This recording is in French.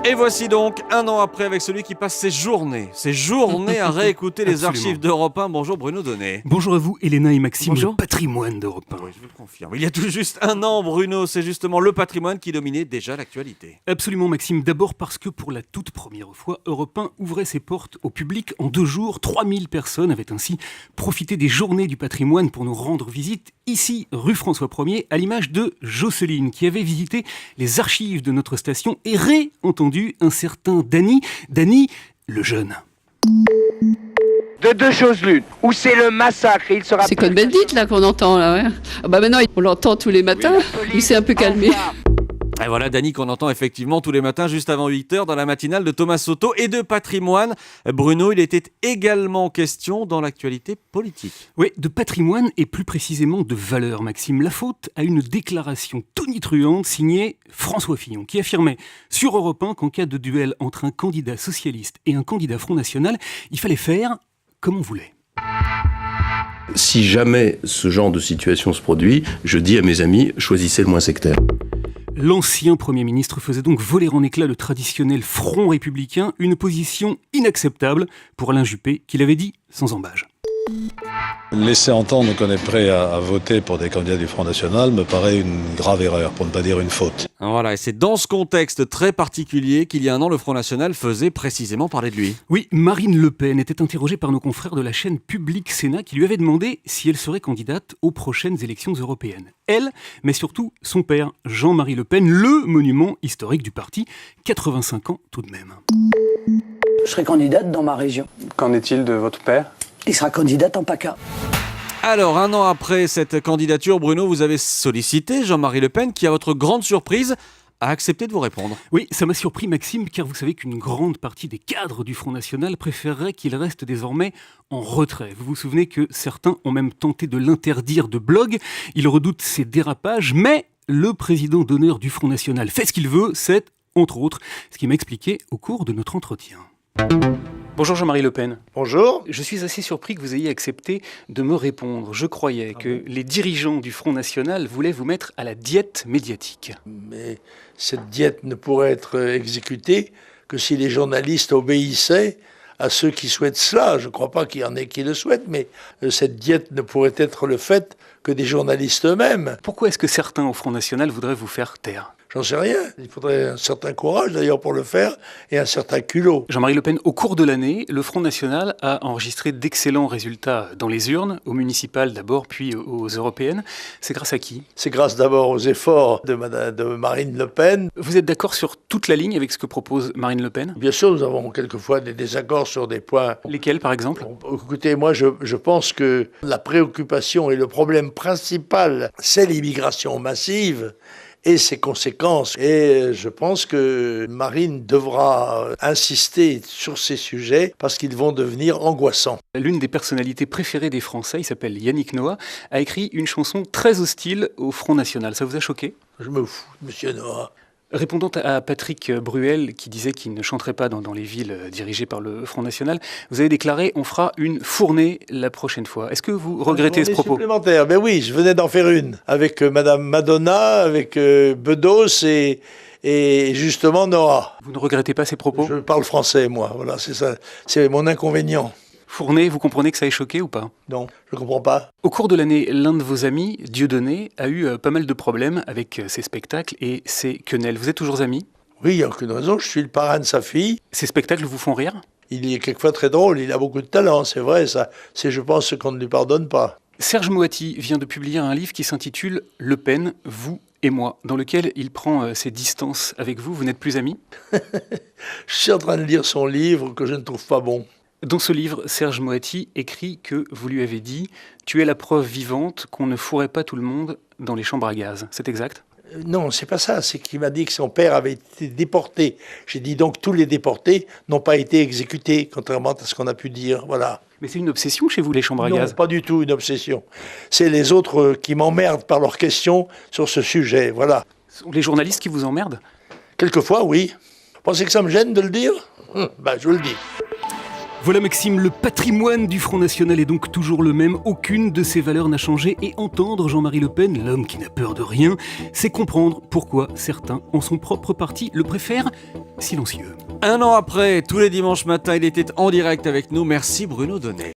Et voici donc un an après avec celui qui passe ses journées à réécouter les archives d'Europe 1. Bonjour Bruno Donnet. Bonjour à vous Elena et Maxime, Bonjour. le patrimoine d'Europe 1. Oui, je vous le confirme. Il y a tout juste un an, Bruno, c'est justement le patrimoine qui dominait déjà l'actualité. Absolument Maxime, d'abord parce que pour la toute première fois, Europe 1 ouvrait ses portes au public en 2 jours. 3000 personnes avaient ainsi profité des journées du patrimoine pour nous rendre visite ici, rue François 1er, à l'image de Jocelyne, qui avait visité les archives de notre station et réentendu un certain Dany le jeune. De deux choses l'une, ou c'est le massacre et il sera... C'est Cohn-Bendit là qu'on entend là, ouais. Ah bah maintenant on l'entend tous les matins, il s'est un peu calmé. Et voilà Dany qu'on entend effectivement tous les matins juste avant 8h dans la matinale de Thomas Soto et de patrimoine. Bruno, il était également question dans l'actualité politique. Oui, de patrimoine et plus précisément de valeurs, Maxime. La faute à une déclaration tonitruante signée François Fillon qui affirmait sur Europe 1 qu'en cas de duel entre un candidat socialiste et un candidat Front National, il fallait faire comme on voulait. Si jamais ce genre de situation se produit, je dis à mes amis, choisissez le moins sectaire. L'ancien Premier ministre faisait donc voler en éclats le traditionnel front républicain, une position inacceptable pour Alain Juppé, qui l'avait dit sans embâge. Laisser entendre qu'on est prêt à voter pour des candidats du Front National me paraît une grave erreur, pour ne pas dire une faute. Voilà, et c'est dans ce contexte très particulier qu'il y a un an, le Front National faisait précisément parler de lui. Oui, Marine Le Pen était interrogée par nos confrères de la chaîne Public Sénat qui lui avait demandé si elle serait candidate aux prochaines élections européennes. Elle, mais surtout son père, Jean-Marie Le Pen, le monument historique du parti, 85 ans tout de même. Je serai candidate dans ma région. Qu'en est-il de votre père ? Il sera candidate en PACA. Alors, un an après cette candidature, Bruno, vous avez sollicité Jean-Marie Le Pen qui, à votre grande surprise, a accepté de vous répondre. Oui, ça m'a surpris Maxime, car vous savez qu'une grande partie des cadres du Front National préféreraient qu'il reste désormais en retrait. Vous vous souvenez que certains ont même tenté de l'interdire de blog. Ils redoutent ses dérapages, mais le président d'honneur du Front National fait ce qu'il veut, c'est, entre autres, ce qu'il m'a expliqué au cours de notre entretien. Bonjour Jean-Marie Le Pen. Bonjour. Je suis assez surpris que vous ayez accepté de me répondre. Je croyais que les dirigeants du Front National voulaient vous mettre à la diète médiatique. Mais cette diète ne pourrait être exécutée que si les journalistes obéissaient à ceux qui souhaitent cela. Je ne crois pas qu'il y en ait qui le souhaitent, mais cette diète ne pourrait être le fait que des journalistes eux-mêmes. Pourquoi est-ce que certains au Front National voudraient vous faire taire ? J'en sais rien. Il faudrait un certain courage d'ailleurs pour le faire et un certain culot. Jean-Marie Le Pen, au cours de l'année, le Front National a enregistré d'excellents résultats dans les urnes, aux municipales d'abord, puis aux européennes. C'est grâce à qui ? C'est grâce d'abord aux efforts de Marine Le Pen. Vous êtes d'accord sur toute la ligne avec ce que propose Marine Le Pen ? Bien sûr, nous avons quelquefois des désaccords sur des points. Lesquels, par exemple ? Écoutez, moi je pense que la préoccupation et le problème principal, c'est l'immigration massive et ses conséquences. Et je pense que Marine devra insister sur ces sujets parce qu'ils vont devenir angoissants. L'une des personnalités préférées des Français, il s'appelle Yannick Noah, a écrit une chanson très hostile au Front National. Ça vous a choqué ? Je me fous, monsieur Noah. Répondant à Patrick Bruel, qui disait qu'il ne chanterait pas dans les villes dirigées par le Front National, vous avez déclaré « on fera une fournée la prochaine fois ». Est-ce que vous regrettez ce propos ? Supplémentaire, ben oui, je venais d'en faire une, avec Madame Madonna, avec Bedos et justement Noah. Vous ne regrettez pas ces propos ? Je parle français, moi, voilà, c'est ça, c'est mon inconvénient. Fournée, vous comprenez que ça ait choqué ou pas ? Non, je ne comprends pas. Au cours de l'année, l'un de vos amis, Dieudonné, a eu pas mal de problèmes avec ses spectacles et ses quenelles. Vous êtes toujours amis ? Oui, il n'y a aucune raison, je suis le parrain de sa fille. Ces spectacles vous font rire ? Il est quelquefois très drôle, il a beaucoup de talent, c'est vrai, ça. C'est, je pense, ce qu'on ne lui pardonne pas. Serge Moati vient de publier un livre qui s'intitule « Le Pen, vous et moi », dans lequel il prend ses distances avec vous. Vous n'êtes plus amis ? Je suis en train de lire son livre que je ne trouve pas bon. Dans ce livre, Serge Moati écrit que vous lui avez dit « Tu es la preuve vivante qu'on ne fourrait pas tout le monde dans les chambres à gaz ». C'est exact ? Non, c'est pas ça. C'est qu'il m'a dit que son père avait été déporté. J'ai dit donc tous les déportés n'ont pas été exécutés, contrairement à ce qu'on a pu dire. Voilà. Mais c'est une obsession chez vous, les chambres à gaz ? Non, pas du tout une obsession. C'est les autres qui m'emmerdent par leurs questions sur ce sujet. Voilà. Ce sont les journalistes qui vous emmerdent ? Quelquefois, oui. Vous pensez que ça me gêne de le dire ? Ben, je le dis. Voilà Maxime, le patrimoine du Front National est donc toujours le même, aucune de ses valeurs n'a changé et entendre Jean-Marie Le Pen, l'homme qui n'a peur de rien, c'est comprendre pourquoi certains, en son propre parti, le préfèrent silencieux. 1 an après, tous les dimanches matins, il était en direct avec nous. Merci Bruno Donnet.